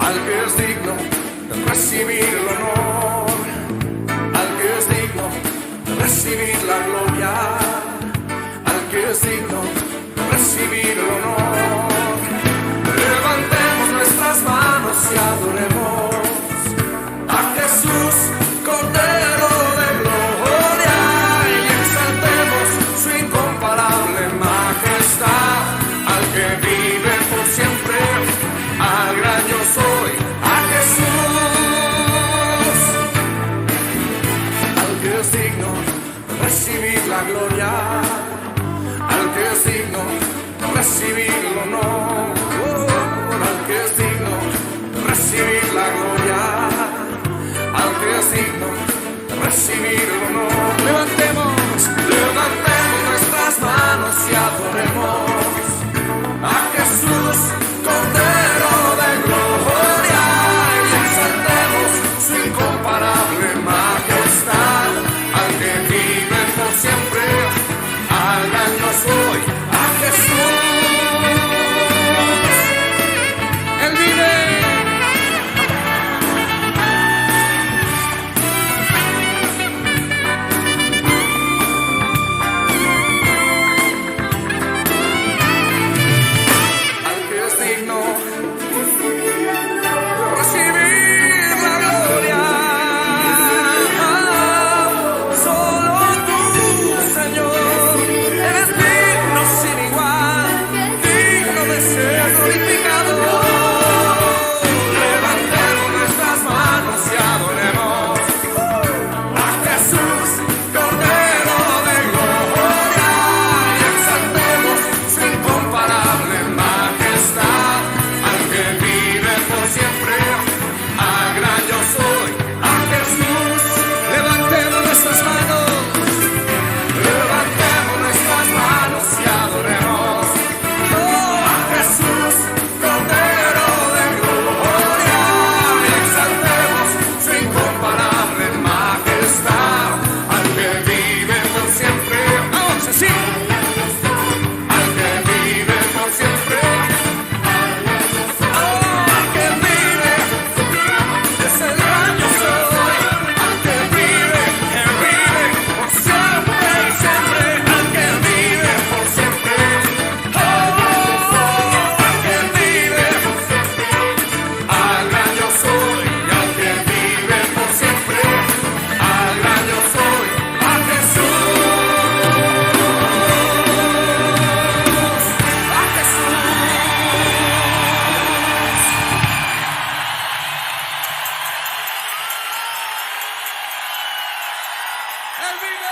al que es digno de recibir el honor, al que es digno de recibir la gloria, al que es digno de recibir el honor. Levantemos nuestras manos y adoremos a Jesús, Cordero de gloria, y exaltemos su incomparable majestad, al que vive por siempre, al gran yo soy, a Jesús, al que es digno de recibir la gloria, al que es digno de recibir el honor, al que es digno de recibir la gloria, al que es digno de recibir el honor. Levantemos nuestras manos y adoremos a Jesús, Cordero de gloria, y exaltemos su incomparable majestad, al que vive por siempre, al gran yo soy, a Jesús. Él vive. Al que es digno de recibir la gloria, solo tú, Señor, eres digno sin igual, digno de ser glorificado. Levantemos nuestras manos y adoremos a Jesús, Cordero de gloria, y exaltemos su incomparable majestad, al que vive por siempre, al gran yo soy, a Jesús. Levantemos nuestras manos y adoremos a Jesús, Cordero de gloria, y exaltemos su incomparable majestad, al que vive por siempre. Vamos así, al que vive por siempre, al que vive, es el gran yo soy, al que vive por siempre y siempre, al que vive por siempre, al que vive, al gran yo soy, al que vive por siempre, al gran yo soy, a Jesús, a Jesús. Él vive.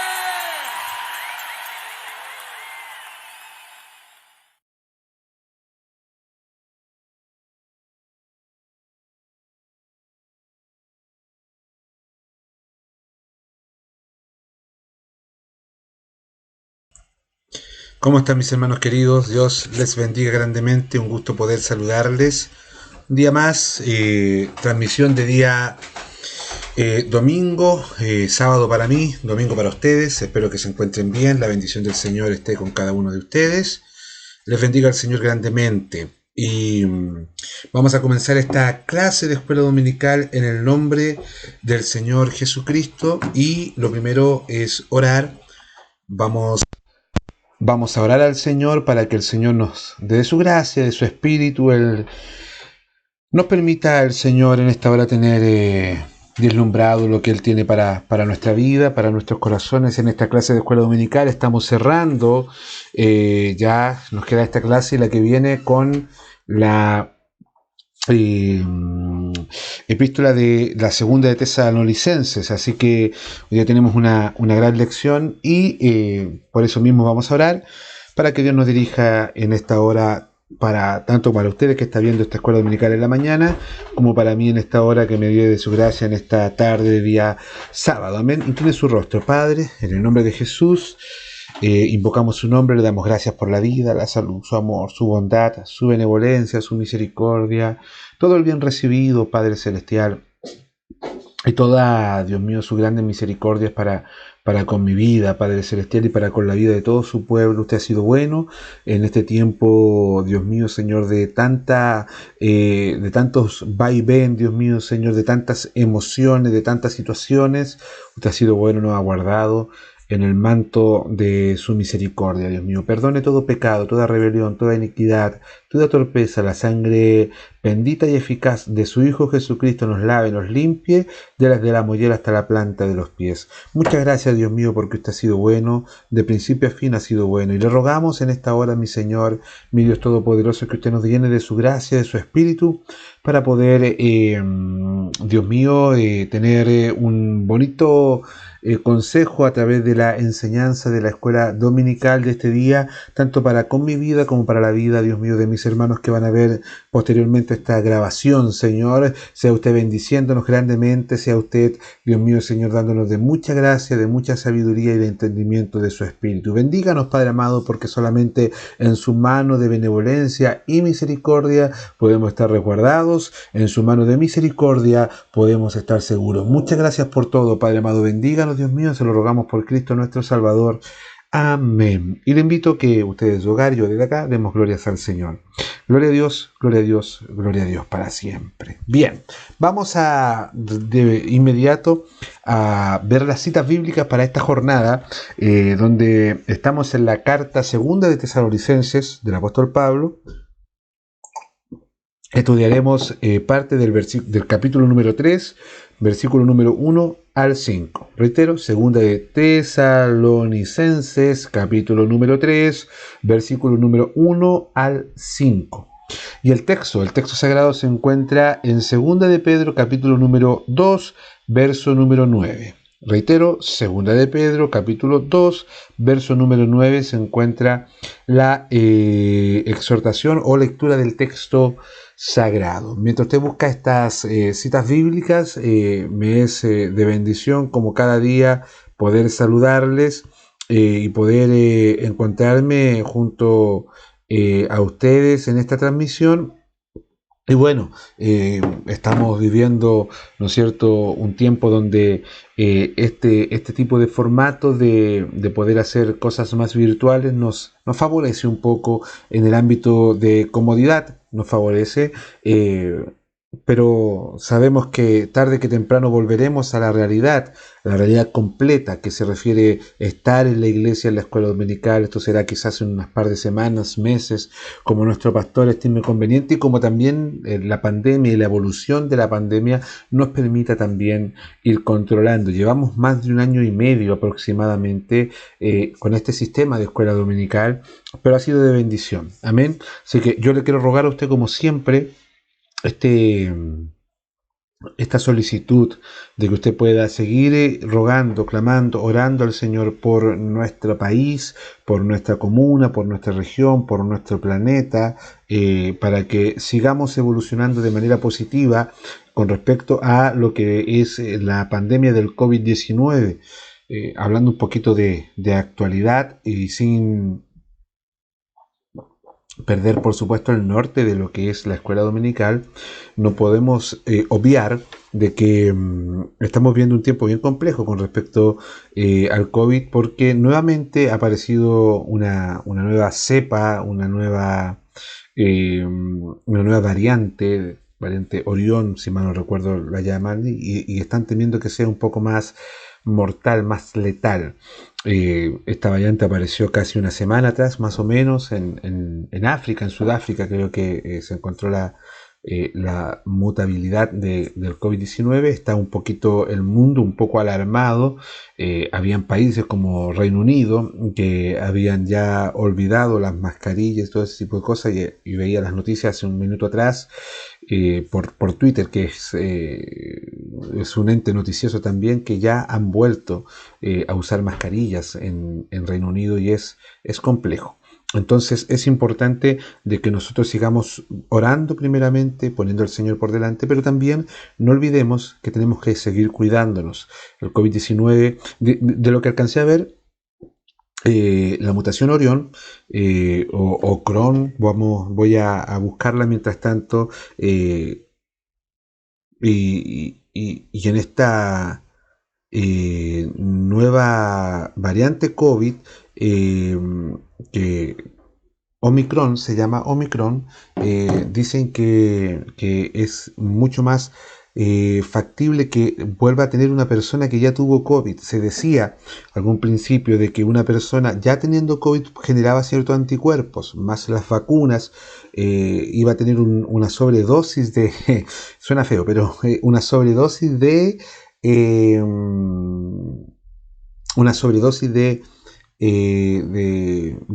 ¿Cómo están mis hermanos queridos? Dios les bendiga grandemente, un gusto poder saludarles. Un día más, transmisión de día domingo, sábado para mí, domingo para ustedes. Espero que se encuentren bien, la bendición del Señor esté con cada uno de ustedes. Les bendiga el Señor grandemente. Y vamos a comenzar esta clase de escuela dominical en el nombre del Señor Jesucristo. Y lo primero es orar. Vamos a orar al Señor para que el Señor nos dé de su gracia, de su espíritu. Nos permita el Señor en esta hora tener deslumbrado lo que Él tiene para nuestra vida, para nuestros corazones en esta clase de escuela dominical. Estamos cerrando, ya nos queda esta clase y la que viene con la epístola de la segunda de Tesalonicenses. Así que hoy ya tenemos una gran lección y por eso mismo vamos a orar para que Dios nos dirija en esta hora, tanto para ustedes que están viendo esta escuela dominical en la mañana, como para mí en esta hora que me dio de su gracia en esta tarde de día sábado. Amén. Incline su rostro, Padre, en el nombre de Jesús. Invocamos su nombre, le damos gracias por la vida, la salud, su amor, su bondad, su benevolencia, su misericordia, todo el bien recibido, Padre Celestial. Y toda, Dios mío, su grande misericordia es para con mi vida, Padre Celestial, y para con la vida de todo su pueblo. Usted ha sido bueno en este tiempo, Dios mío, Señor, de tantos vaivén, Dios mío, Señor, de tantas emociones, de tantas situaciones. Usted ha sido bueno, nos ha guardado en el manto de su misericordia, Dios mío. Perdone todo pecado, toda rebelión, toda iniquidad, toda torpeza. La sangre bendita y eficaz de su Hijo Jesucristo nos lave, nos limpie de la mollera hasta la planta de los pies. Muchas gracias, Dios mío, porque usted ha sido bueno, de principio a fin ha sido bueno. Y le rogamos en esta hora, mi Señor, mi Dios Todopoderoso, que usted nos llene de su gracia, de su Espíritu, para poder, Dios mío, tener un bonito consejo a través de la enseñanza de la escuela dominical de este día, tanto para con mi vida como para la vida, Dios mío, de mis hermanos que van a ver posteriormente esta grabación. Señor, sea usted bendiciéndonos grandemente, sea usted, Dios mío, Señor, dándonos de mucha gracia, de mucha sabiduría y de entendimiento de su Espíritu. Bendíganos, Padre amado, porque solamente en su mano de benevolencia y misericordia podemos estar resguardados, en su mano de misericordia podemos estar seguros. Muchas gracias por todo, Padre amado. Bendíganos, Dios mío, se lo rogamos por Cristo nuestro Salvador. Amén. Y le invito a que ustedes de su hogar y yo desde acá demos glorias al Señor. Gloria a Dios, gloria a Dios, gloria a Dios para siempre. Bien, vamos de inmediato a ver las citas bíblicas para esta jornada, donde estamos en la carta segunda de Tesalonicenses del apóstol Pablo. Estudiaremos parte del capítulo número 3, versículo número 1 al 5. Reitero, segunda de Tesalonicenses, capítulo número 3, versículo número 1 al 5. Y el texto sagrado se encuentra en segunda de Pedro, capítulo número 2, verso número 9. Reitero, segunda de Pedro, capítulo 2, verso número 9, se encuentra la exhortación o lectura del texto sagrado. Mientras usted busca estas citas bíblicas, me es de bendición como cada día poder saludarles y poder encontrarme junto a ustedes en esta transmisión. Y bueno, estamos viviendo, ¿no es cierto?, un tiempo donde este tipo de formato de poder hacer cosas más virtuales nos favorece un poco en el ámbito de comodidad, nos favorece, pero sabemos que tarde que temprano volveremos a la realidad completa, que se refiere a estar en la iglesia, en la escuela dominical. Esto será quizás en unas par de semanas, meses, como nuestro pastor estime conveniente, y como también la pandemia y la evolución de la pandemia nos permita también ir controlando. Llevamos más de 1 año y medio aproximadamente con este sistema de escuela dominical, pero ha sido de bendición. Amén. Así que yo le quiero rogar a usted, como siempre, esta solicitud de que usted pueda seguir rogando, clamando, orando al Señor por nuestro país, por nuestra comuna, por nuestra región, por nuestro planeta, para que sigamos evolucionando de manera positiva con respecto a lo que es la pandemia del COVID-19. Hablando un poquito de actualidad y sin perder, por supuesto, el norte de lo que es la escuela dominical, no podemos obviar de que estamos viendo un tiempo bien complejo con respecto al COVID, porque nuevamente ha aparecido una nueva cepa, una nueva variante Orión, si mal no recuerdo la llaman, y están temiendo que sea un poco más mortal, más letal. Esta variante apareció casi 1 semana atrás, más o menos, en África, en Sudáfrica, creo que se encontró la mutabilidad del COVID-19. Está un poquito el mundo un poco alarmado. Habían países como Reino Unido que habían ya olvidado las mascarillas, todo ese tipo de cosas, y veía las noticias hace un minuto atrás por Twitter, que es un ente noticioso también, que ya han vuelto a usar mascarillas en Reino Unido, y es complejo. Entonces es importante de que nosotros sigamos orando primeramente, poniendo al Señor por delante, pero también no olvidemos que tenemos que seguir cuidándonos. El COVID-19, de lo que alcancé a ver, la mutación Orión o Cron, voy a buscarla mientras tanto, y y en esta nueva variante COVID, que Omicron, se llama Omicron, dicen que es mucho más factible que vuelva a tener una persona que ya tuvo COVID. Se decía algún principio de que una persona ya teniendo COVID generaba ciertos anticuerpos, más las vacunas, iba a tener una sobredosis de, suena feo, pero una sobredosis de, una sobredosis de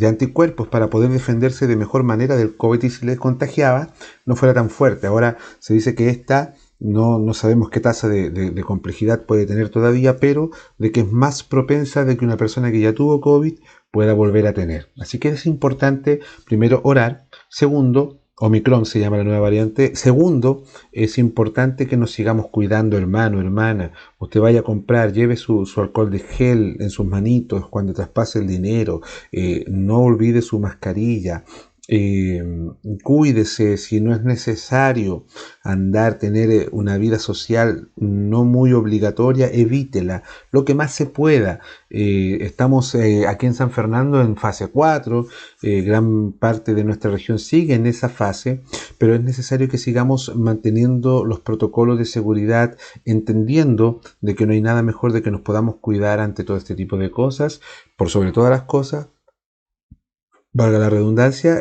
anticuerpos para poder defenderse de mejor manera del COVID, y si les contagiaba no fuera tan fuerte. Ahora se dice que esta no sabemos qué tasa de complejidad puede tener todavía, pero de que es más propensa de que una persona que ya tuvo COVID pueda volver a tener. Así que es importante, primero, orar. Segundo, Omicron se llama la nueva variante. Segundo, es importante que nos sigamos cuidando, hermano, hermana. Usted vaya a comprar, lleve su alcohol de gel en sus manitos cuando traspase el dinero. No olvide su mascarilla. Cuídese. Si no es necesario tener una vida social no muy obligatoria, evítela lo que más se pueda. Estamos aquí en San Fernando en fase 4, gran parte de nuestra región sigue en esa fase, pero es necesario que sigamos manteniendo los protocolos de seguridad, entendiendo de que no hay nada mejor de que nos podamos cuidar ante todo este tipo de cosas. Por sobre todas las cosas, valga la redundancia,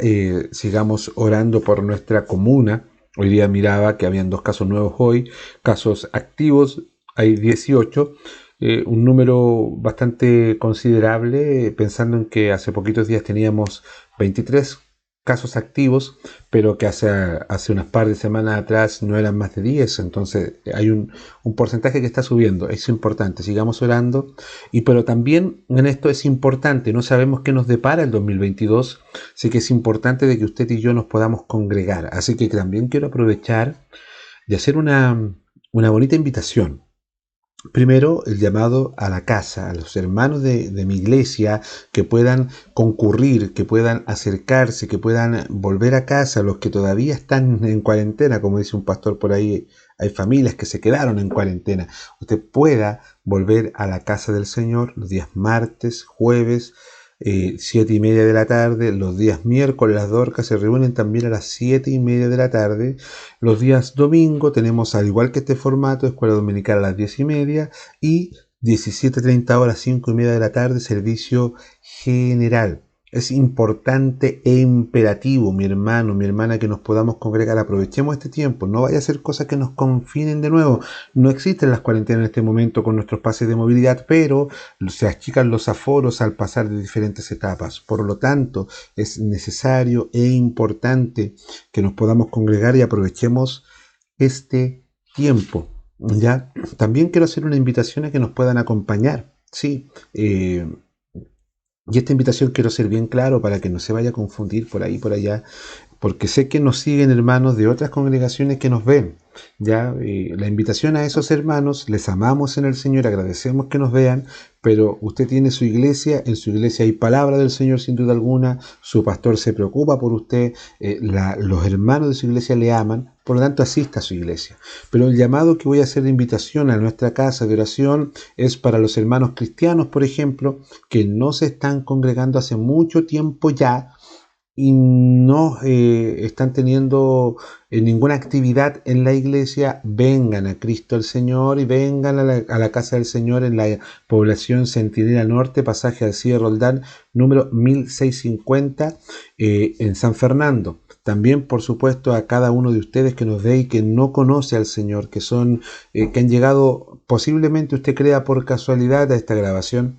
sigamos orando por nuestra comuna. Hoy día miraba que habían 2 casos nuevos hoy, casos activos, hay 18, un número bastante considerable, pensando en que hace poquitos días teníamos 23 casos activos, pero que hace unas par de semanas atrás no eran más de 10, entonces hay un porcentaje que está subiendo. Es importante, sigamos orando, pero también en esto es importante, no sabemos qué nos depara el 2022, así que es importante de que usted y yo nos podamos congregar, así que también quiero aprovechar de hacer una bonita invitación. Primero, el llamado a la casa, a los hermanos de mi iglesia, que puedan concurrir, que puedan acercarse, que puedan volver a casa, los que todavía están en cuarentena, como dice un pastor por ahí, hay familias que se quedaron en cuarentena. Usted pueda volver a la casa del Señor los días martes, jueves, 7:30 de la tarde, los días miércoles las Dorcas se reúnen también a las 7:30 de la tarde, los días domingo tenemos, al igual que este formato, escuela dominical a las 10:30 y 17:30 horas, 5:30 de la tarde, servicio general. Es importante e imperativo, mi hermano, mi hermana, que nos podamos congregar. Aprovechemos este tiempo. No vaya a ser cosas que nos confinen de nuevo. No existen las cuarentenas en este momento con nuestros pases de movilidad, pero se achican los aforos al pasar de diferentes etapas. Por lo tanto, es necesario e importante que nos podamos congregar y aprovechemos este tiempo. ¿Ya? También quiero hacer una invitación a que nos puedan acompañar. Sí, y esta invitación quiero ser bien claro para que no se vaya a confundir por ahí, por allá, porque sé que nos siguen hermanos de otras congregaciones que nos ven. Ya, la invitación a esos hermanos, les amamos en el Señor, agradecemos que nos vean, pero usted tiene su iglesia, en su iglesia hay palabra del Señor sin duda alguna, su pastor se preocupa por usted, los hermanos de su iglesia le aman, por lo tanto asista a su iglesia. Pero el llamado que voy a hacer de invitación a nuestra casa de oración es para los hermanos cristianos, por ejemplo, que no se están congregando hace mucho tiempo ya, y no están teniendo ninguna actividad en la iglesia. Vengan a Cristo el Señor y vengan a la casa del Señor en la población Centinela Norte, pasaje Alcide Roldán, número 1650, en San Fernando. También, por supuesto, a cada uno de ustedes que nos ve y que no conoce al Señor, que han llegado, posiblemente usted crea por casualidad, a esta grabación.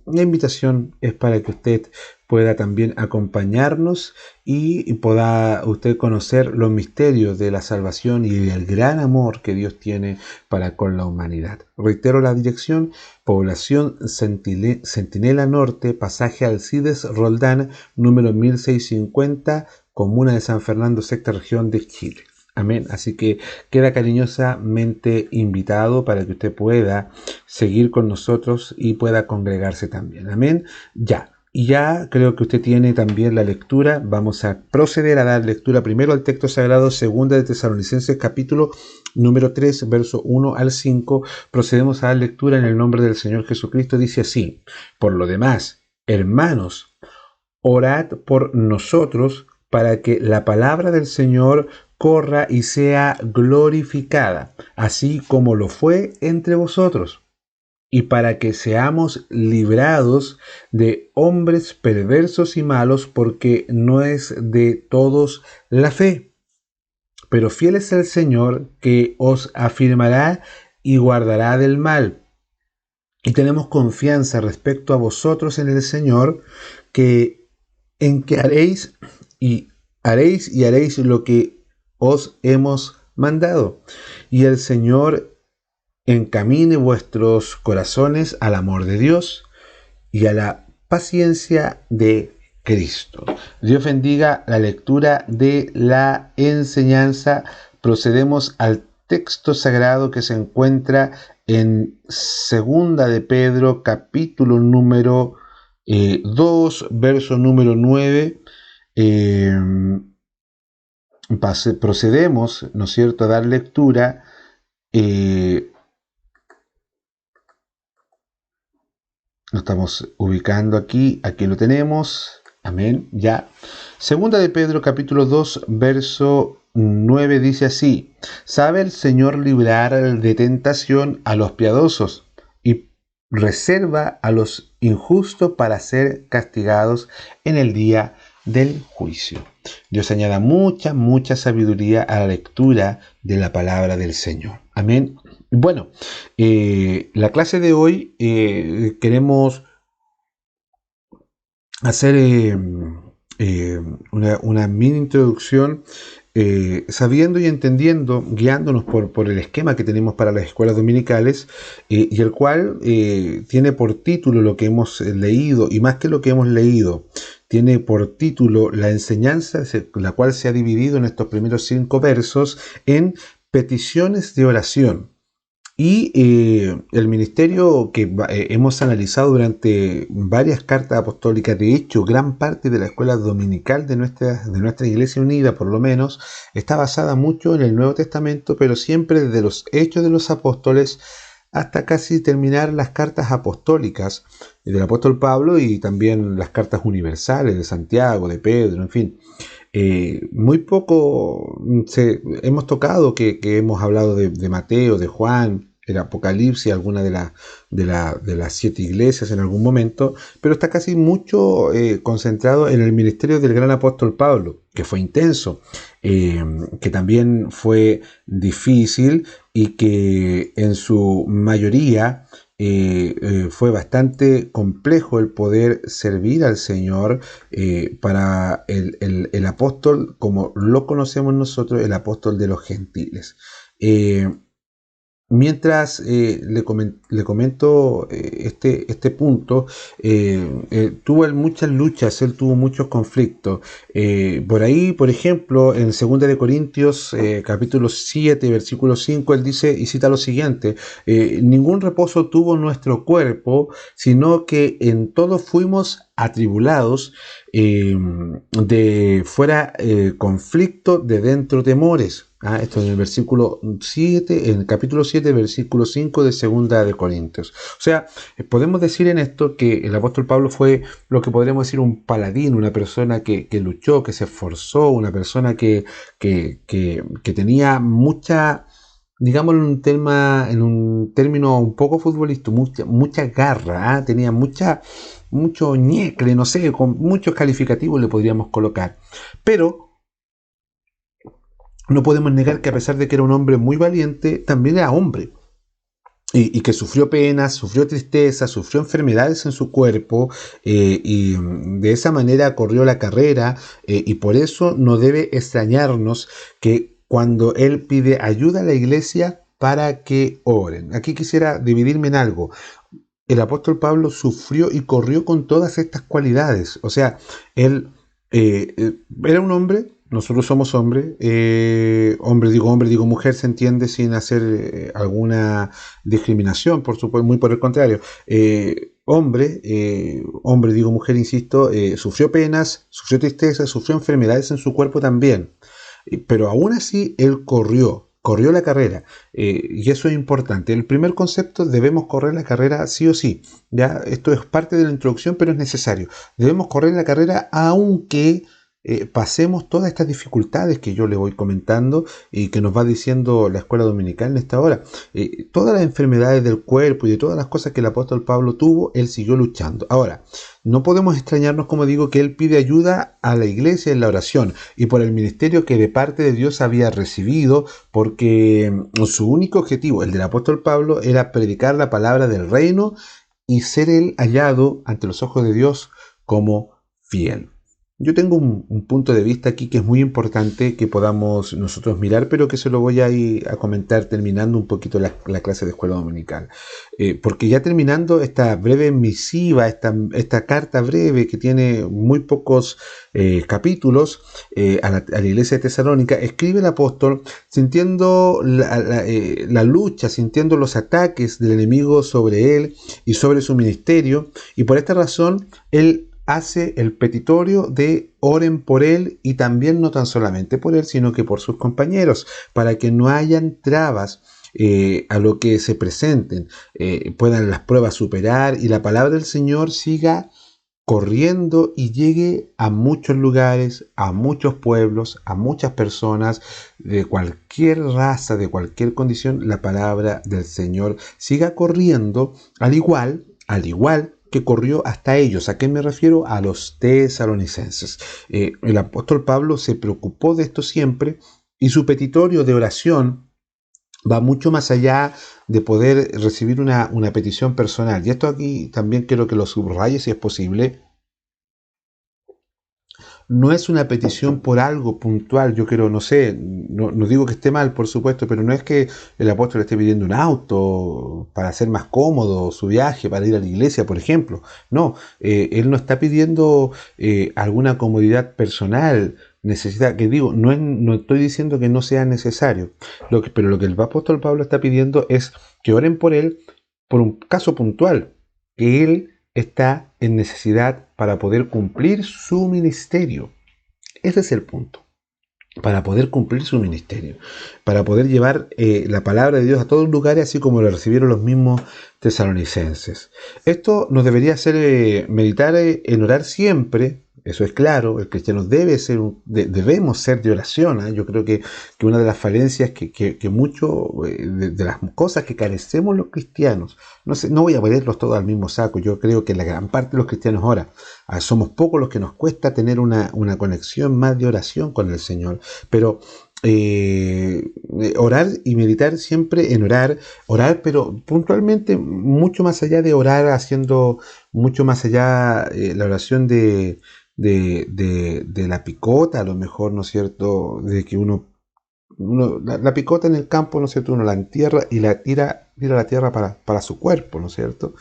La invitación es para que usted pueda también acompañarnos y pueda usted conocer los misterios de la salvación y el gran amor que Dios tiene para con la humanidad. Reitero la dirección: población Centinela Norte, pasaje Alcides Roldán, número 1650, comuna de San Fernando, sexta región de Chile. Amén. Así que queda cariñosamente invitado para que usted pueda seguir con nosotros y pueda congregarse también. Amén. Ya. Y ya creo que usted tiene también la lectura. Vamos a proceder a dar lectura primero al texto sagrado, segunda de Tesalonicenses, capítulo número 3, verso 1 al 5. Procedemos a dar lectura en el nombre del Señor Jesucristo. Dice así: por lo demás, hermanos, orad por nosotros para que la palabra del Señor corra y sea glorificada, así como lo fue entre vosotros, y para que seamos librados de hombres perversos y malos, porque no es de todos la fe. Pero fiel es el Señor, que os afirmará y guardará del mal. Y tenemos confianza respecto a vosotros en el Señor, que haréis lo que os hemos mandado. Y el Señor encamine vuestros corazones al amor de Dios y a la paciencia de Cristo. Dios bendiga la lectura de la enseñanza. Procedemos al texto sagrado que se encuentra en segunda de Pedro, capítulo número 2, verso número 9. Procedemos, ¿no es cierto?, a dar lectura. Lo estamos ubicando aquí lo tenemos, amén, ya. Segunda de Pedro, capítulo 2, verso 9, dice así: sabe el Señor librar de tentación a los piadosos y reserva a los injustos para ser castigados en el día del juicio. Dios añada mucha sabiduría a la lectura de la palabra del Señor, amén. Bueno, la clase de hoy queremos hacer una mini introducción, sabiendo y entendiendo, guiándonos por el esquema que tenemos para las escuelas dominicales, y el cual tiene por título lo que hemos leído, y más que lo que hemos leído, tiene por título la enseñanza, la cual se ha dividido en estos primeros 5 versos en peticiones de oración. Y el ministerio que hemos analizado durante varias cartas apostólicas, de hecho, gran parte de la escuela dominical de nuestra Iglesia Unida, por lo menos, está basada mucho en el Nuevo Testamento, pero siempre desde los Hechos de los Apóstoles hasta casi terminar las cartas apostólicas del apóstol Pablo y también las cartas universales de Santiago, de Pedro, en fin. Muy poco hemos tocado que hemos hablado de Mateo, de Juan, el Apocalipsis, alguna de las 7 iglesias en algún momento, pero está casi mucho concentrado en el ministerio del gran apóstol Pablo, que fue intenso, que también fue difícil y que en su mayoría fue bastante complejo el poder servir al Señor para el apóstol, como lo conocemos nosotros, el apóstol de los gentiles. Mientras le comento este punto, tuvo muchas luchas, él tuvo muchos conflictos. Por ahí, por ejemplo, en 2 de Corintios, capítulo 7, versículo 5, él dice y cita lo siguiente: ningún reposo tuvo nuestro cuerpo, sino que en todo fuimos atribulados, de fuera conflicto, de dentro temores. Esto en el versículo 7, en el capítulo 7, versículo 5 de 2 de Corintios. O sea, podemos decir en esto que el apóstol Pablo fue lo que podríamos decir un paladín, una persona que luchó, que se esforzó, una persona que tenía mucha, digámoslo en un término un poco futbolista, mucha garra, tenía mucho ñecle, no sé, con muchos calificativos le podríamos colocar. Pero no podemos negar que a pesar de que era un hombre muy valiente, también era hombre. Y que sufrió penas, sufrió tristeza, sufrió enfermedades en su cuerpo, y de esa manera corrió la carrera, y por eso no debe extrañarnos que cuando él pide ayuda a la iglesia para que oren. Aquí quisiera dividirme en algo. El apóstol Pablo sufrió y corrió con todas estas cualidades. O sea, él era un hombre. Nosotros somos hombres, hombre digo mujer, se entiende sin hacer alguna discriminación, por supuesto, muy por el contrario. hombre digo mujer, insisto, sufrió penas, sufrió tristeza, sufrió enfermedades en su cuerpo también. Pero aún así él corrió la carrera, y eso es importante. El primer concepto: debemos correr la carrera sí o sí. Ya, esto es parte de la introducción, pero es necesario. Debemos correr la carrera aunque pasemos todas estas dificultades que yo le voy comentando y que nos va diciendo la escuela dominical en esta hora. Todas las enfermedades del cuerpo y de todas las cosas que el apóstol Pablo tuvo, él siguió luchando. Ahora, no podemos extrañarnos, como digo, que él pide ayuda a la iglesia en la oración y por el ministerio que de parte de Dios había recibido, porque su único objetivo, el del apóstol Pablo, era predicar la palabra del reino y ser él hallado ante los ojos de Dios como fiel. Yo tengo un punto de vista aquí que es muy importante que podamos nosotros mirar, pero que se lo voy a ir a comentar terminando un poquito la clase de escuela dominical. Porque ya terminando esta breve misiva, esta carta breve que tiene muy pocos capítulos a la iglesia de Tesalónica, escribe el apóstol sintiendo la lucha, sintiendo los ataques del enemigo sobre él y sobre su ministerio, y por esta razón él hace el petitorio de oren por él, y también no tan solamente por él, sino que por sus compañeros, para que no hayan trabas a lo que se presenten, puedan las pruebas superar y la palabra del Señor siga corriendo y llegue a muchos lugares, a muchos pueblos, a muchas personas de cualquier raza, de cualquier condición. La palabra del Señor siga corriendo al igual que corrió hasta ellos. ¿A qué me refiero? A los tesalonicenses. El apóstol Pablo se preocupó de esto siempre, y su petitorio de oración va mucho más allá de poder recibir una petición personal. Y esto aquí también quiero que lo subraye si es posible. No es una petición por algo puntual. Yo quiero, no sé, no digo que esté mal, por supuesto, pero no es que el apóstol esté pidiendo un auto para hacer más cómodo su viaje, para ir a la iglesia, por ejemplo. No, él no está pidiendo alguna comodidad personal, necesidad, que digo, no estoy diciendo que no sea necesario, pero lo que el apóstol Pablo está pidiendo es que oren por él por un caso puntual, que él está en necesidad para poder cumplir su ministerio. Ese es el punto. Para poder cumplir su ministerio, para poder llevar la palabra de Dios a todos lugares, así como lo recibieron los mismos tesalonicenses. Esto nos debería hacer meditar en orar siempre. Eso es claro, el cristiano debemos ser de oración. Yo creo que una de las falencias que mucho de las cosas que carecemos los cristianos, no voy a ponerlos todos al mismo saco. Yo creo que la gran parte de los cristianos ora. Somos pocos los que nos cuesta tener una conexión más de oración con el Señor, pero orar y meditar siempre en orar, pero puntualmente mucho más allá de orar, haciendo mucho más allá la oración de la picota, a lo mejor, ¿no es cierto?, de que la picota en el campo, ¿no es cierto?, uno la entierra y la tira a la tierra para su cuerpo, ¿no es cierto?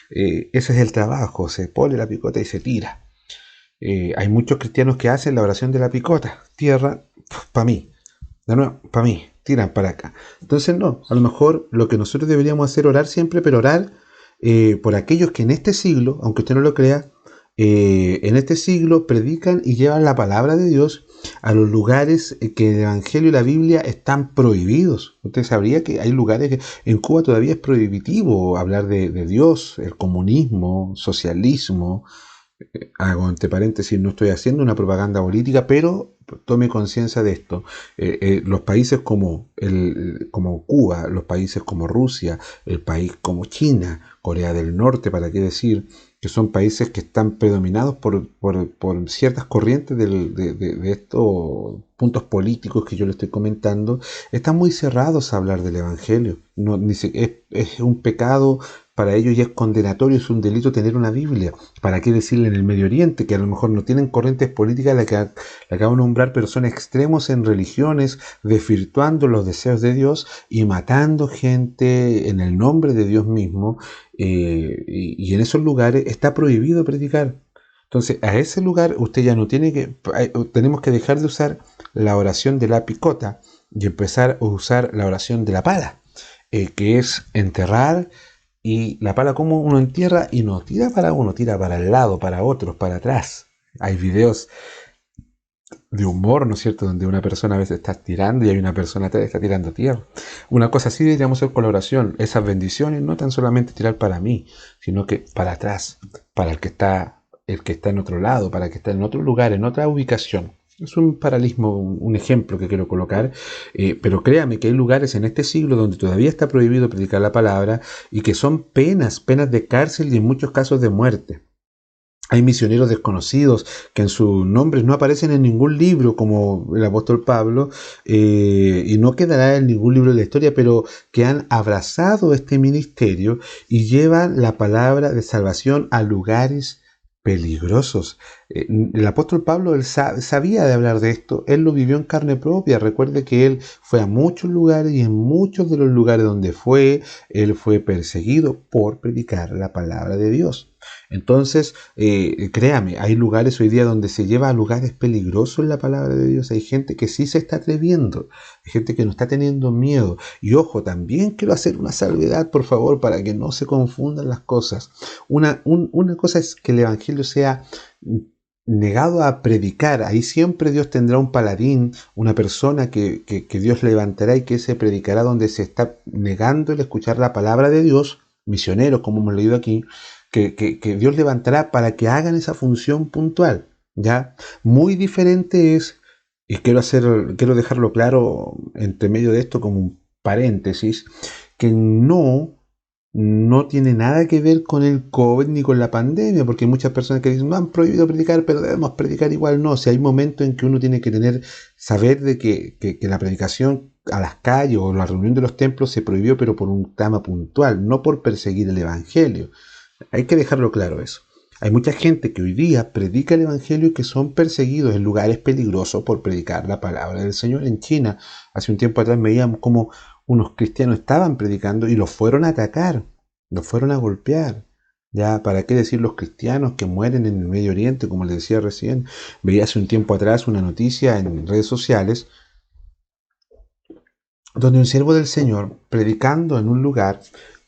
Ese es el trabajo, se pone la picota y se tira. Hay muchos cristianos que hacen la oración de la picota: tierra, para mí, de nuevo, para mí, tiran para acá. Entonces no, a lo mejor lo que nosotros deberíamos hacer, orar siempre, pero orar por aquellos que en este siglo, aunque usted no lo crea, en este siglo predican y llevan la palabra de Dios a los lugares que el Evangelio y la Biblia están prohibidos. Usted sabría que hay lugares que en Cuba todavía es prohibitivo hablar de Dios, el comunismo, socialismo. Hago entre paréntesis, no estoy haciendo una propaganda política, pero tome conciencia de esto. Los países como Cuba, los países como Rusia, el país como China, Corea del Norte, para qué decir, que son países que están predominados por ciertas corrientes de estos puntos políticos que yo le estoy comentando, están muy cerrados a hablar del Evangelio. Es un pecado para ellos y es condenatorio, es un delito tener una Biblia. ¿Para qué decirle en el Medio Oriente, que a lo mejor no tienen corrientes políticas, la que acabo de nombrar, pero son extremos en religiones, desvirtuando los deseos de Dios y matando gente en el nombre de Dios mismo? Y en esos lugares está prohibido predicar. Entonces, a ese lugar usted ya no tenemos que dejar de usar la oración de la picota y empezar a usar la oración de la pala, que es enterrar Y la pala como uno entierra y no tira para uno, tira para el lado, para otros, para atrás. Hay videos de humor, ¿no es cierto?, donde una persona a veces está tirando y hay una persona atrás que está tirando tierra. Una cosa así deberíamos hacer colaboración. Esas bendiciones no tan solamente tirar para mí, sino que para atrás, para el que está en otro lado, para el que está en otro lugar, en otra ubicación. Es un paralelismo, un ejemplo que quiero colocar, pero créame que hay lugares en este siglo donde todavía está prohibido predicar la palabra y que son penas de cárcel y en muchos casos de muerte. Hay misioneros desconocidos que en sus nombres no aparecen en ningún libro, como el apóstol Pablo, y no quedará en ningún libro de la historia, pero que han abrazado este ministerio y llevan la palabra de salvación a lugares peligrosos. El apóstol Pablo él sabía de hablar de esto, él lo vivió en carne propia. Recuerde que él fue a muchos lugares y en muchos de los lugares donde fue, él fue perseguido por predicar la palabra de Dios. Entonces, créame, hay lugares hoy día donde se lleva a lugares peligrosos la palabra de Dios. Hay gente que sí se está atreviendo, hay gente que no está teniendo miedo. Y ojo, también quiero hacer una salvedad, por favor, para que no se confundan las cosas. Una cosa es que el Evangelio sea negado a predicar. Ahí siempre Dios tendrá un paladín, una persona que Dios levantará y que se predicará donde se está negando el escuchar la palabra de Dios, misioneros, como hemos leído aquí, que Dios levantará para que hagan esa función puntual, ¿ya? Muy diferente es, y quiero dejarlo claro entre medio de esto como un paréntesis, que no tiene nada que ver con el COVID ni con la pandemia, porque hay muchas personas que dicen, no han prohibido predicar, pero debemos predicar igual. No, si hay momentos en que uno tiene que saber de que la predicación a las calles o la reunión de los templos se prohibió, pero por un tema puntual, no por perseguir el Evangelio. Hay que dejarlo claro eso. Hay mucha gente que hoy día predica el Evangelio y que son perseguidos en lugares peligrosos por predicar la palabra del Señor. En China, hace un tiempo atrás veíamos cómo unos cristianos estaban predicando y los fueron a atacar, los fueron a golpear. Ya, ¿para qué decir los cristianos que mueren en el Medio Oriente, como les decía recién? Veía hace un tiempo atrás una noticia en redes sociales donde un siervo del Señor, predicando en un lugar,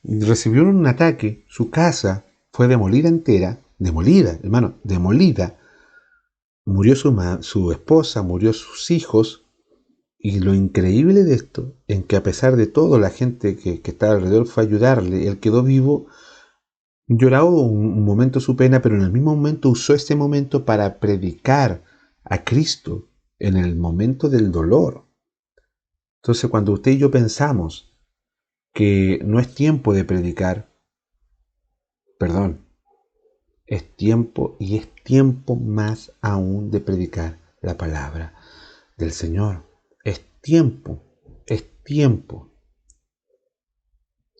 recibió un ataque, su casa fue demolida entera, demolida, hermano, demolida. Murió su esposa, murió sus hijos, y lo increíble de esto, en que a pesar de todo, la gente que estaba alrededor fue a ayudarle, él quedó vivo, lloró un momento su pena, pero en el mismo momento usó este momento para predicar a Cristo en el momento del dolor. Entonces, cuando usted y yo pensamos que no es tiempo de predicar, perdón, es tiempo y es tiempo más aún de predicar la palabra del Señor. Es tiempo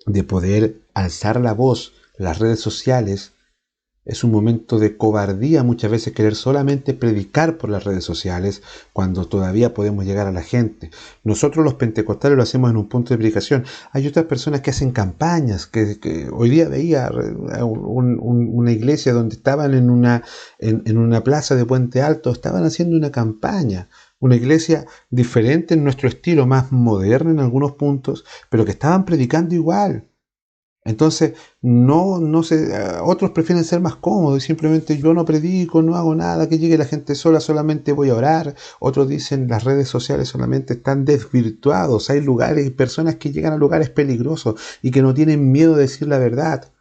de poder alzar la voz. Las redes sociales es un momento de cobardía muchas veces querer solamente predicar por las redes sociales cuando todavía podemos llegar a la gente. Nosotros los pentecostales lo hacemos en un punto de predicación. Hay otras personas que hacen campañas, que hoy día veía una iglesia donde estaban en una plaza de Puente Alto, estaban haciendo una campaña. Una iglesia diferente en nuestro estilo, más moderna en algunos puntos, pero que estaban predicando igual. Entonces, no sé, otros prefieren ser más cómodos y simplemente yo no predico, no hago nada, que llegue la gente sola, solamente voy a orar. Otros dicen las redes sociales solamente están desvirtuados. Hay lugares y personas que llegan a lugares peligrosos y que no tienen miedo de decir la verdad.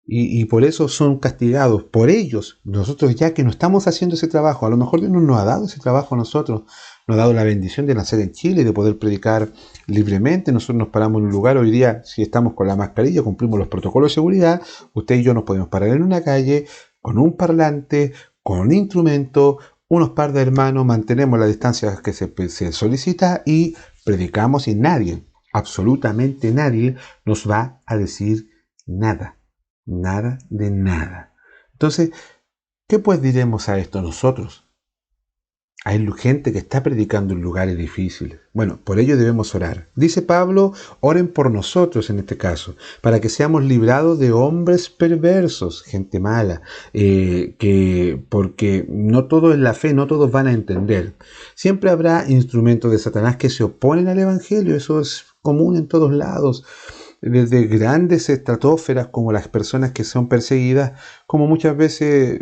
Y por eso son castigados. Por ellos, nosotros ya que no estamos haciendo ese trabajo, a lo mejor Dios no nos ha dado ese trabajo a nosotros, nos ha dado la bendición de nacer en Chile y de poder predicar libremente. Nosotros nos paramos en un lugar, hoy día si estamos con la mascarilla, cumplimos los protocolos de seguridad, usted y yo nos podemos parar en una calle con un parlante, con un instrumento, unos par de hermanos, mantenemos la distancia que se solicita y predicamos y nadie, absolutamente nadie, nos va a decir nada. Nada de nada. Entonces, ¿qué pues diremos a esto nosotros? Hay gente que está predicando en lugares difíciles. Bueno, por ello debemos orar. Dice Pablo, oren por nosotros en este caso, para que seamos librados de hombres perversos, gente mala, porque no todo es la fe, no todos van a entender. Siempre habrá instrumentos de Satanás que se oponen al Evangelio, eso es común en todos lados. desde grandes estratosferas como las personas que son perseguidas, como muchas veces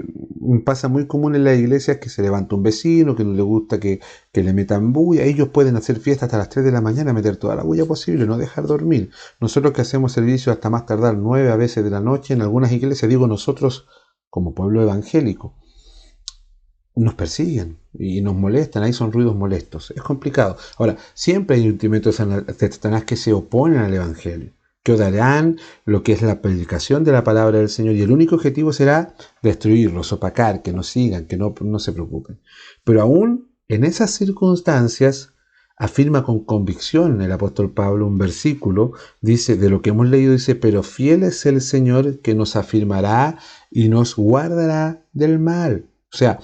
pasa muy común en las iglesias, que se levanta un vecino que no le gusta que le metan bulla. Ellos pueden hacer fiesta hasta las 3 de la mañana, meter toda la bulla posible, no dejar dormir. Nosotros que hacemos servicio hasta más tardar 9 a veces de la noche en algunas iglesias, digo nosotros como pueblo evangélico, nos persiguen y nos molestan, ahí son ruidos molestos, es complicado. Ahora, siempre hay instrumentos de Satanás que se oponen al Evangelio, que odiarán lo que es la predicación de la palabra del Señor, y el único objetivo será destruirlos, opacar, que no sigan, que no se preocupen. Pero aún en esas circunstancias, afirma con convicción el apóstol Pablo un versículo, dice, de lo que hemos leído, dice, pero fiel es el Señor que nos afirmará y nos guardará del mal. O sea,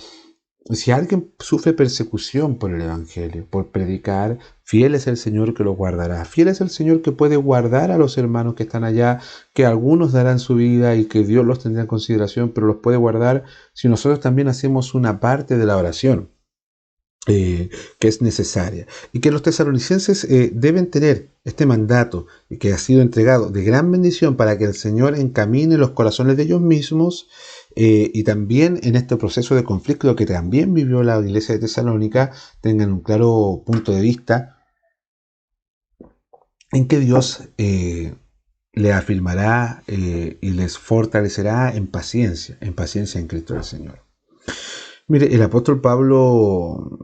si alguien sufre persecución por el Evangelio, por predicar, fiel es el Señor que lo guardará. Fiel es el Señor que puede guardar a los hermanos que están allá, que algunos darán su vida y que Dios los tendrá en consideración, pero los puede guardar si nosotros también hacemos una parte de la oración que es necesaria. Y que los tesalonicenses deben tener este mandato que ha sido entregado de gran bendición para que el Señor encamine los corazones de ellos mismos. Y también en este proceso de conflicto que también vivió la iglesia de Tesalónica, tengan un claro punto de vista en que Dios le afirmará y les fortalecerá en paciencia en Cristo el Señor. Mire, el apóstol Pablo,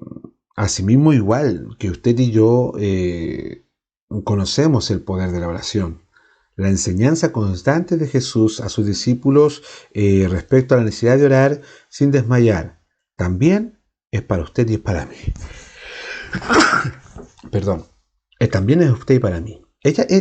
asimismo igual que usted y yo, conocemos el poder de la oración. La enseñanza constante de Jesús a sus discípulos respecto a la necesidad de orar sin desmayar, también es para usted y es para mí. Perdón, también es usted y para mí.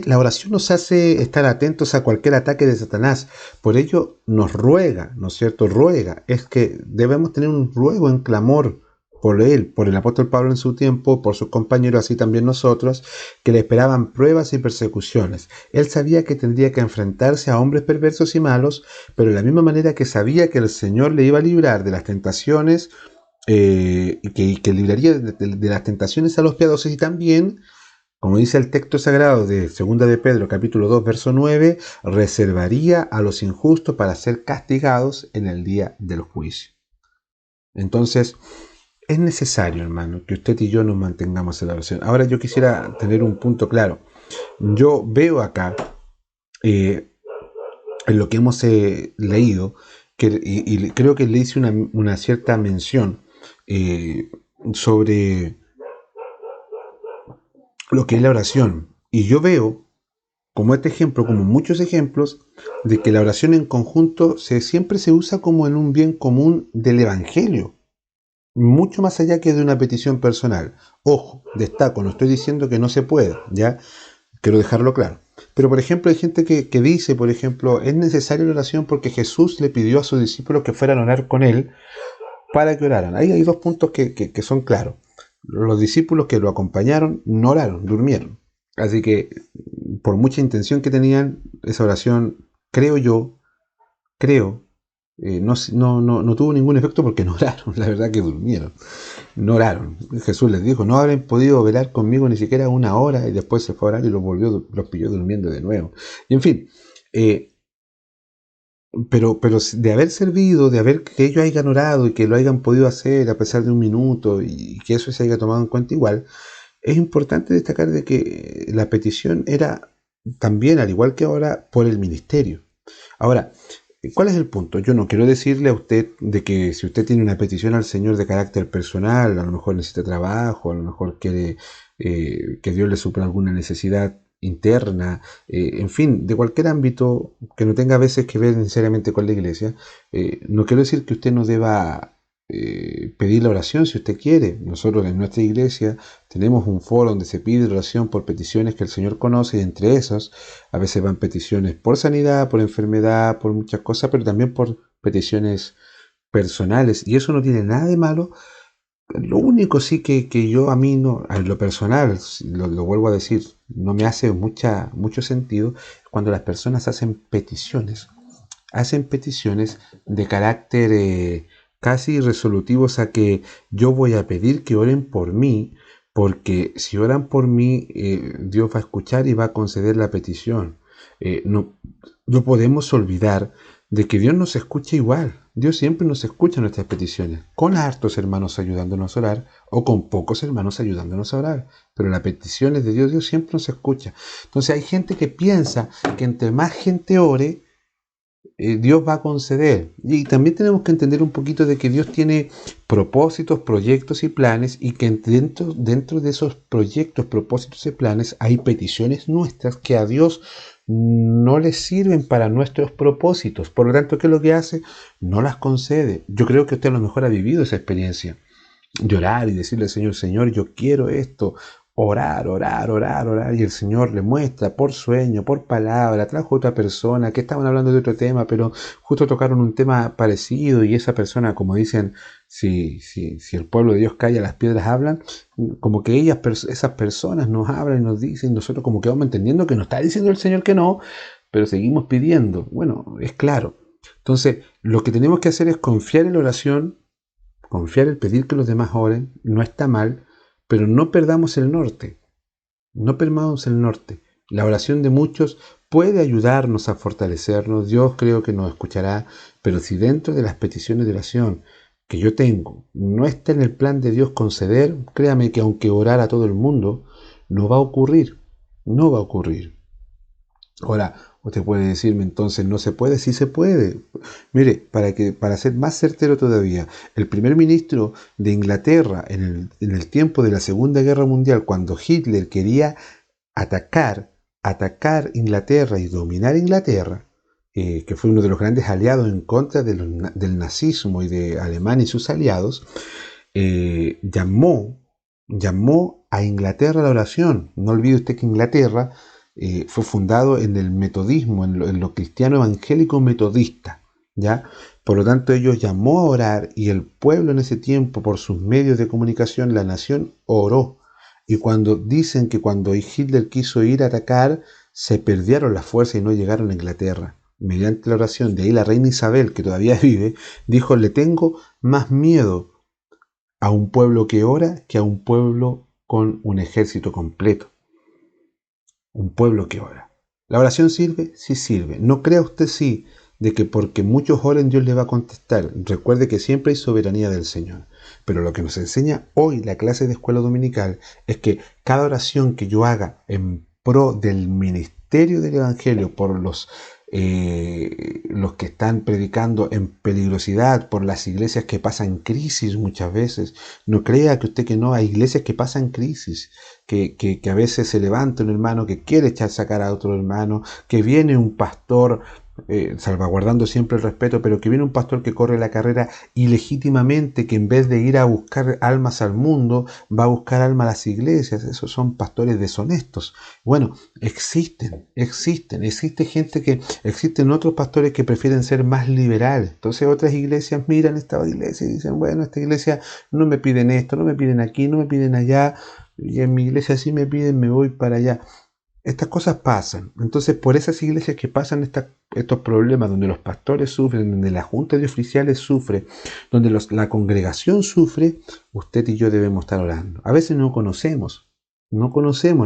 La oración nos hace estar atentos a cualquier ataque de Satanás. Por ello nos ruega, ¿no es cierto? Ruega. Es que debemos tener un ruego en clamor por él, por el apóstol Pablo en su tiempo, por sus compañeros, así también nosotros, que le esperaban pruebas y persecuciones. Él sabía que tendría que enfrentarse a hombres perversos y malos, pero de la misma manera que sabía que el Señor le iba a librar de las tentaciones, y que libraría de las tentaciones a los piadosos, y también, como dice el texto sagrado de 2 de Pedro, capítulo 2, verso 9, reservaría a los injustos para ser castigados en el día del juicio. Entonces, es necesario, hermano, que usted y yo nos mantengamos en la oración. Ahora yo quisiera tener un punto claro. Yo veo acá, en lo que hemos leído, y creo que le hice una cierta mención sobre lo que es la oración. Y yo veo, como este ejemplo, como muchos ejemplos, de que la oración en conjunto siempre se usa como en un bien común del Evangelio. Mucho más allá que de una petición personal. Ojo, destaco, no estoy diciendo que no se pueda, ¿ya? Quiero dejarlo claro. Pero, por ejemplo, hay gente que dice, por ejemplo, es necesaria la oración porque Jesús le pidió a sus discípulos que fueran a orar con él para que oraran. Ahí hay dos puntos que son claros. Los discípulos que lo acompañaron no oraron, durmieron. Así que, por mucha intención que tenían, esa oración, creo, no tuvo ningún efecto porque no oraron, la verdad que durmieron, no oraron. Jesús les dijo, no habrán podido velar conmigo ni siquiera una hora, y después se fue a orar y los pilló durmiendo de nuevo. Y en fin, pero de haber servido, que ellos hayan orado y que lo hayan podido hacer a pesar de un minuto y que eso se haya tomado en cuenta igual, es importante destacar de que la petición era también, al igual que ahora, por el ministerio. Ahora, ¿cuál es el punto? Yo no quiero decirle a usted de que si usted tiene una petición al Señor de carácter personal, a lo mejor necesita trabajo, a lo mejor quiere que Dios le supla alguna necesidad interna, en fin, de cualquier ámbito que no tenga a veces que ver necesariamente con la iglesia, no quiero decir que usted no deba pedir la oración si usted quiere. Nosotros en nuestra iglesia tenemos un foro donde se pide oración por peticiones que el Señor conoce, y entre esas a veces van peticiones por sanidad, por enfermedad, por muchas cosas, pero también por peticiones personales, y eso no tiene nada de malo. Lo único sí que yo a mí no, en lo personal, lo vuelvo a decir, no me hace mucho sentido cuando las personas hacen peticiones de carácter casi resolutivos, a que yo voy a pedir que oren por mí, porque si oran por mí, Dios va a escuchar y va a conceder la petición. No podemos olvidar de que Dios nos escucha igual. Dios siempre nos escucha nuestras peticiones, con hartos hermanos ayudándonos a orar o con pocos hermanos ayudándonos a orar. Pero las peticiones de Dios, Dios siempre nos escucha. Entonces hay gente que piensa que entre más gente ore, Dios va a conceder. Y también tenemos que entender un poquito de que Dios tiene propósitos, proyectos y planes, y que dentro de esos proyectos, propósitos y planes hay peticiones nuestras que a Dios no le sirven para nuestros propósitos. Por lo tanto, ¿qué es lo que hace? No las concede. Yo creo que usted a lo mejor ha vivido esa experiencia de orar y decirle al Señor, Señor, yo quiero esto. Orar, orar, orar, orar, y el Señor le muestra por sueño, por palabra, trajo otra persona que estaban hablando de otro tema, pero justo tocaron un tema parecido, y esa persona, como dicen, si el pueblo de Dios calla, las piedras hablan, como que esas personas nos hablan y nos dicen, nosotros como que vamos entendiendo que nos está diciendo el Señor que no, pero seguimos pidiendo. Bueno, es claro. Entonces, lo que tenemos que hacer es confiar en la oración, confiar en pedir que los demás oren, no está mal, pero no perdamos el norte. No perdamos el norte. La oración de muchos puede ayudarnos a fortalecernos. Dios creo que nos escuchará. Pero si dentro de las peticiones de oración que yo tengo no está en el plan de Dios conceder, créame que aunque orar a todo el mundo, no va a ocurrir. No va a ocurrir. Ahora, usted puede decirme entonces, ¿no se puede? Sí se puede. Mire, para ser más certero todavía, el primer ministro de Inglaterra en el tiempo de la Segunda Guerra Mundial, cuando Hitler quería atacar Inglaterra y dominar Inglaterra, que fue uno de los grandes aliados en contra del nazismo y de Alemania y sus aliados, llamó a Inglaterra a la oración. No olvide usted que Inglaterra fue fundado en el metodismo, en lo cristiano evangélico metodista, ¿ya? Por lo tanto, ellos llamó a orar, y el pueblo en ese tiempo, por sus medios de comunicación, la nación oró. Y cuando dicen que cuando Hitler quiso ir a atacar, se perdieron las fuerzas y no llegaron a Inglaterra. Mediante la oración, de ahí la reina Isabel, que todavía vive, dijo, le tengo más miedo a un pueblo que ora que a un pueblo con un ejército completo. Un pueblo que ora. ¿La oración sirve? Sí sirve. No crea usted sí de que porque muchos oren Dios le va a contestar. Recuerde que siempre hay soberanía del Señor. Pero lo que nos enseña hoy la clase de escuela dominical es que cada oración que yo haga en pro del ministerio del Evangelio, por los que están predicando en peligrosidad, por las iglesias que pasan crisis muchas veces. No crea que usted que no, hay iglesias que pasan crisis, que a veces se levanta un hermano que quiere echar sacar a otro hermano, que viene un pastor, salvaguardando siempre el respeto, pero que viene un pastor que corre la carrera ilegítimamente, que en vez de ir a buscar almas al mundo, va a buscar almas a las iglesias. Esos son pastores deshonestos. Bueno, existen otros pastores que prefieren ser más liberales. Entonces otras iglesias miran esta iglesia y dicen, bueno, esta iglesia no me piden esto, no me piden aquí, no me piden allá, y en mi iglesia sí me piden, me voy para allá. Estas cosas pasan. Entonces, por esas iglesias que pasan estos problemas, donde los pastores sufren, donde la junta de oficiales sufre, donde la congregación sufre, usted y yo debemos estar orando. A veces no conocemos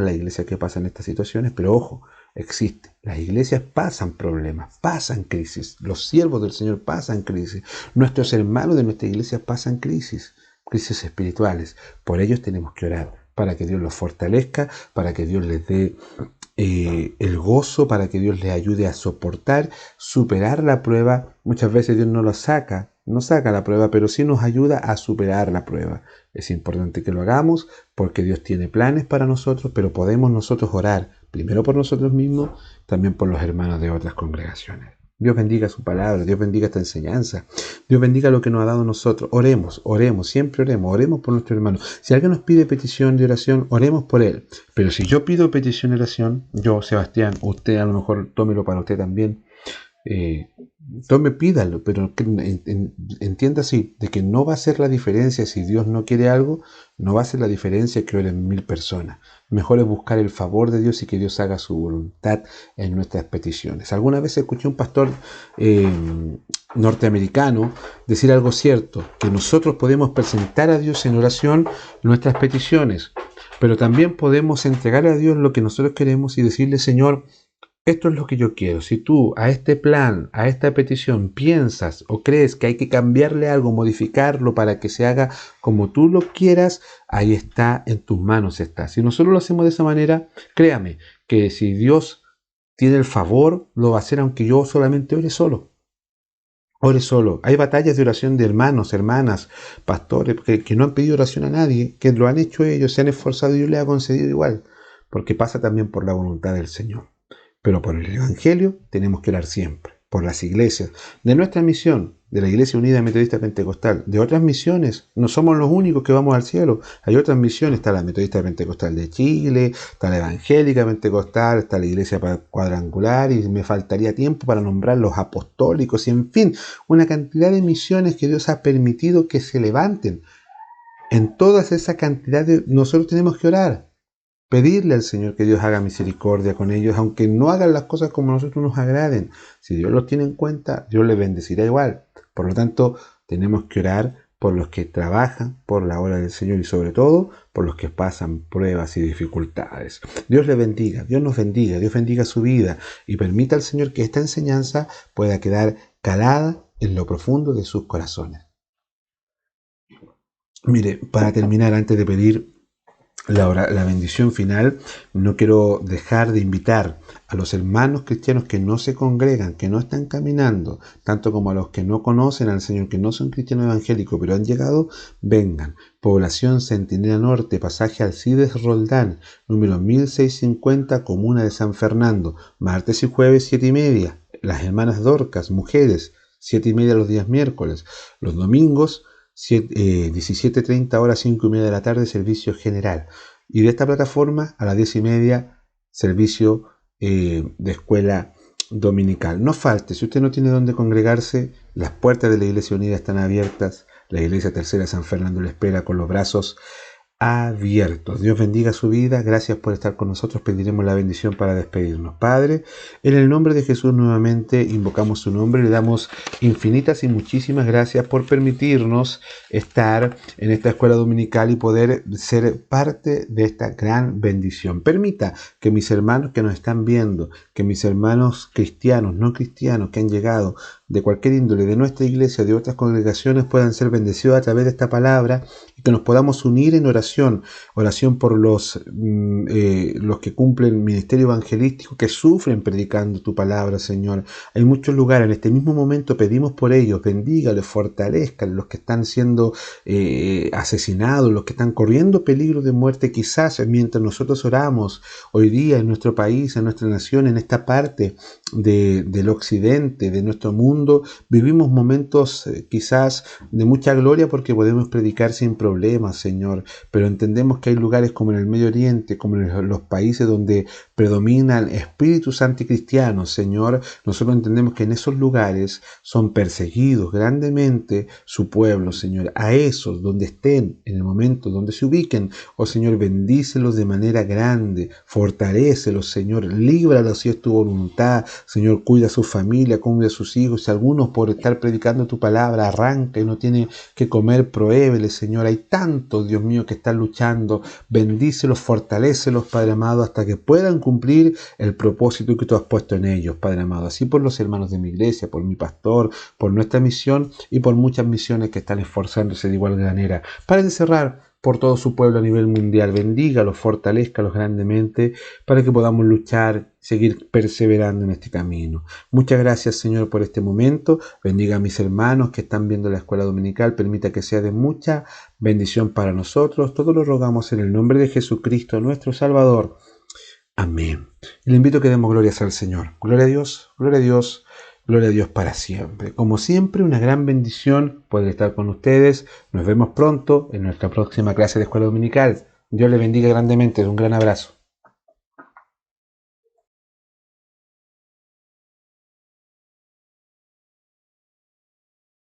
la iglesia que pasa en estas situaciones, pero ojo, existe. Las iglesias pasan problemas, pasan crisis. Los siervos del Señor pasan crisis. Nuestros hermanos de nuestra iglesia pasan crisis espirituales. Por ellos tenemos que orar, para que Dios los fortalezca, para que Dios les dé el gozo, para que Dios les ayude a soportar, superar la prueba. Muchas veces Dios no saca la prueba, pero sí nos ayuda a superar la prueba. Es importante que lo hagamos porque Dios tiene planes para nosotros, pero podemos nosotros orar, primero por nosotros mismos, también por los hermanos de otras congregaciones. Dios bendiga su palabra, Dios bendiga esta enseñanza, Dios bendiga lo que nos ha dado a nosotros. Oremos, siempre oremos por nuestro hermano. Si alguien nos pide petición de oración, oremos por él. Pero si yo pido petición de oración, yo, Sebastián, usted a lo mejor tómelo para usted también, pídalo, pero entienda así, de que no va a ser la diferencia si Dios no quiere algo, no va a ser la diferencia que oren 1000 personas. Mejor es buscar el favor de Dios y que Dios haga su voluntad en nuestras peticiones. Alguna vez escuché un pastor norteamericano decir algo cierto, que nosotros podemos presentar a Dios en oración nuestras peticiones, pero también podemos entregar a Dios lo que nosotros queremos y decirle, Señor, esto es lo que yo quiero. Si tú a este plan, a esta petición piensas o crees que hay que cambiarle algo, modificarlo para que se haga como tú lo quieras, ahí está, en tus manos está. Si nosotros lo hacemos de esa manera, créame que si Dios tiene el favor, lo va a hacer aunque yo solamente ore solo. Ore solo. Hay batallas de oración de hermanos, hermanas, pastores, que no han pedido oración a nadie, que lo han hecho ellos, se han esforzado y Dios les ha concedido igual, porque pasa también por la voluntad del Señor. Pero por el Evangelio tenemos que orar siempre, por las iglesias, de nuestra misión, de la Iglesia Unida Metodista Pentecostal, de otras misiones. No somos los únicos que vamos al cielo, hay otras misiones, está la Metodista Pentecostal de Chile, está la Evangélica Pentecostal, está la Iglesia Cuadrangular, y me faltaría tiempo para nombrar los apostólicos, y en fin, una cantidad de misiones que Dios ha permitido que se levanten. En toda esa cantidad nosotros tenemos que orar. Pedirle al Señor que Dios haga misericordia con ellos, aunque no hagan las cosas como a nosotros nos agraden. Si Dios los tiene en cuenta, Dios les bendecirá igual. Por lo tanto, tenemos que orar por los que trabajan por la obra del Señor y sobre todo por los que pasan pruebas y dificultades. Dios les bendiga, Dios nos bendiga, Dios bendiga su vida y permita al Señor que esta enseñanza pueda quedar calada en lo profundo de sus corazones. Mire, para terminar, antes de pedir la bendición final, no quiero dejar de invitar a los hermanos cristianos que no se congregan, que no están caminando, tanto como a los que no conocen al Señor, que no son cristianos evangélicos, pero han llegado, vengan. Población Centinela Norte, pasaje Alcides Roldán, número 1650, comuna de San Fernando, martes y jueves 7:30. Las hermanas Dorcas, mujeres, 7:30 los días miércoles. Los domingos 17:30 horas, 5:30 de la tarde, servicio general. Y de esta plataforma a las 10:30, servicio de escuela dominical. No falte, si usted no tiene dónde congregarse, las puertas de la Iglesia Unida están abiertas. La Iglesia Tercera de San Fernando le espera con los brazos abiertos. Dios bendiga su vida. Gracias por estar con nosotros. Pediremos la bendición para despedirnos. Padre, en el nombre de Jesús nuevamente invocamos su nombre. Le damos infinitas y muchísimas gracias por permitirnos estar en esta escuela dominical y poder ser parte de esta gran bendición. Permita que mis hermanos que nos están viendo, que mis hermanos cristianos, no cristianos, que han llegado de cualquier índole, de nuestra iglesia, de otras congregaciones, puedan ser bendecidos a través de esta palabra y que nos podamos unir en oración por los que cumplen ministerio evangelístico, que sufren predicando tu palabra, Señor. Hay muchos lugares, en este mismo momento pedimos por ellos, bendígales, fortalezcan los que están siendo asesinados, los que están corriendo peligro de muerte, quizás mientras nosotros oramos hoy día en nuestro país, en nuestra nación, en esta parte del occidente, de nuestro mundo. Vivimos momentos quizás de mucha gloria porque podemos predicar sin problemas, Señor, pero entendemos que hay lugares como en el Medio Oriente, como en los países donde predominan espíritus anticristianos, Señor. Nosotros entendemos que en esos lugares son perseguidos grandemente su pueblo, Señor. A esos donde estén, en el momento donde se ubiquen, oh Señor, bendícelos de manera grande, fortalécelos, Señor, líbralos si es tu voluntad, Señor, cuida a su familia, cuida a sus hijos. Si algunos por estar predicando tu palabra arranca y no tiene que comer, prohébele, Señor. Hay tantos, Dios mío, que están luchando. Bendícelos, fortalécelos, Padre amado, hasta que puedan cumplir el propósito que tú has puesto en ellos, Padre amado. Así por los hermanos de mi iglesia, por mi pastor, por nuestra misión y por muchas misiones que están esforzándose de igual manera. Para encerrar por todo su pueblo a nivel mundial, bendígalos, fortalezcalos grandemente para que podamos luchar, seguir perseverando en este camino. Muchas gracias, Señor, por este momento. Bendiga a mis hermanos que están viendo la escuela dominical, permita que sea de mucha bendición para nosotros. Todo lo rogamos en el nombre de Jesucristo, nuestro Salvador. Amén. Y le invito a que demos glorias al Señor. Gloria a Dios, gloria a Dios. Gloria a Dios para siempre. Como siempre, una gran bendición poder estar con ustedes. Nos vemos pronto en nuestra próxima clase de escuela dominical. Dios les bendiga grandemente. Un gran abrazo.